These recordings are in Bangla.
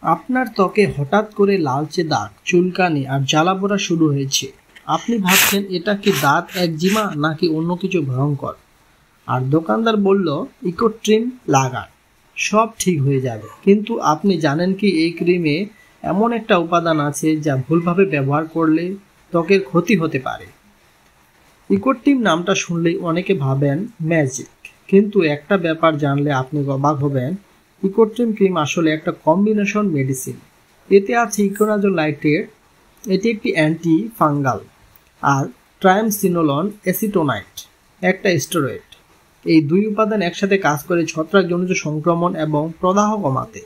আপনার ত্বকে হঠাৎ করে লালচে দাগ, চুলকানি আর জ্বালাপোড়া শুরু হয়েছে। আপনি ভাবছেন এটা কি দাঁত একজিমা নাকি অন্য কিছু ভয়ঙ্কর। আর দোকানদার বলল ইকোট্রিম লাগান, সব ঠিক হয়ে যাবে। কিন্তু আপনি জানেন কি এই ক্রিমে এমন একটা উপাদান আছে যা ভুলভাবে ব্যবহার করলে ত্বকের ক্ষতি হতে পারে। ইকোট্রিম নামটা শুনলেই অনেকে ভাবেন ম্যাজিক, কিন্তু একটা ব্যাপার জানলে আপনি অবাক হবেন। ইকোট্রিম ক্রিম আসলে একটা কম্বিনেশন মেডিসিন। এতে আছে ইকোনাজোল নাইট্রেট, এটি একটি অ্যান্টি ফাঙ্গাল, আর ট্রায়ামসিনোলন অ্যাসিটোনাইট একটা স্টেরয়েড। এই দুই উপাদান একসাথে কাজ করে ছত্রাকজনিত সংক্রমণ এবং প্রদাহ কমাতে।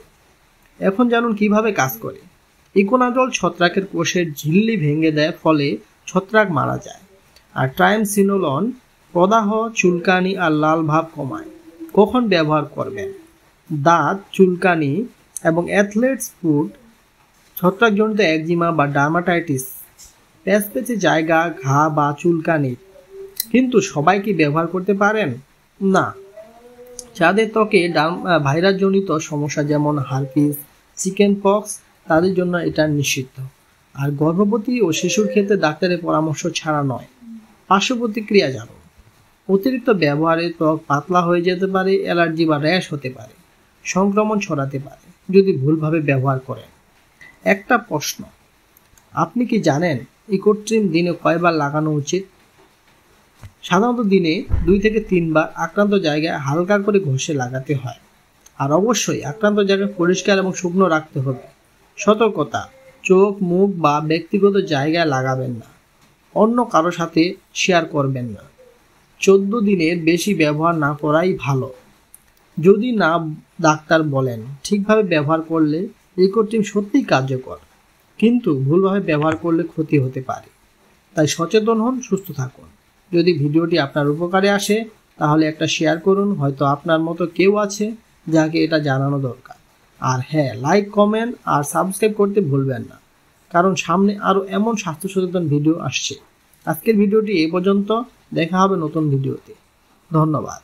এখন জানুন কিভাবে কাজ করে। ইকোনাজল ছত্রাকের কোষের ঝিল্লি ভেঙে দেয়, ফলে ছত্রাক মারা যায়। আর ট্রায়ামসিনোলন প্রদাহ, চুলকানি আর লাল ভাব কমায়। কখন ব্যবহার করবেন? দাঁত, চুলকানি এবং অ্যাথলেটস ফুট, ছত্রাকজনিত একজিমা বা ডার্মাটাইটিস, প্যাচপ্যাচে জায়গা, ঘা বা চুলকানি। কিন্তু সবাই কি ব্যবহার করতে পারেন? না। যাদের ত্বকে ভাইরাসজনিত সমস্যা যেমন হার্পিস, চিকেন পক্স, তাদের জন্য এটা নিষিদ্ধ। আর গর্ভবতী ও শিশুর ক্ষেত্রে ডাক্তারের পরামর্শ ছাড়া নয়। পার্শ্ব প্রতিক্রিয়া জানুন। অতিরিক্ত ব্যবহারে ত্বক পাতলা হয়ে যেতে পারে, অ্যালার্জি বা র্যাশ হতে পারে, সংক্রমণ ছড়াতে পারে যদি ভুলভাবে ব্যবহার করেন। একটা প্রশ্ন, আপনি কি জানেন ইকোট্রিম দিনে কয়বার লাগানো উচিত? সাধারণত দিনে 2 থেকে 3 বার আক্রান্ত জায়গায় হালকা করে ঘষে লাগাতে হয়। আর অবশ্যই আক্রান্ত জায়গা পরিষ্কার এবং শুকনো রাখতে হবে। সতর্কতা, চোখ, মুখ বা ব্যক্তিগত জায়গায় লাগাবেন না। অন্য কারো সাথে শেয়ার করবেন না। 14 দিনের বেশি ব্যবহার না করাই ভালো। যদি না ডাক্তার বলেন, ঠিকভাবে ব্যবহার করলে ইকোট্রিম সত্যিই কার্যকর, কিন্তু ভুলভাবে ব্যবহার করলে ক্ষতি হতে পারে। তাই সচেতন হন, সুস্থ থাকুন। যদি ভিডিওটি আপনার উপকারে আসে তাহলে একটা শেয়ার করুন, হয়তো আপনার মতো কেউ আছে যাকে এটা জানানো দরকার। আর হ্যাঁ, লাইক, কমেন্ট আর সাবস্ক্রাইব করতে ভুলবেন না, কারণ সামনে আরও এমন স্বাস্থ্য সচেতন ভিডিও আসছে। আজকের ভিডিওটি এই পর্যন্ত, দেখা হবে নতুন ভিডিওতে। ধন্যবাদ।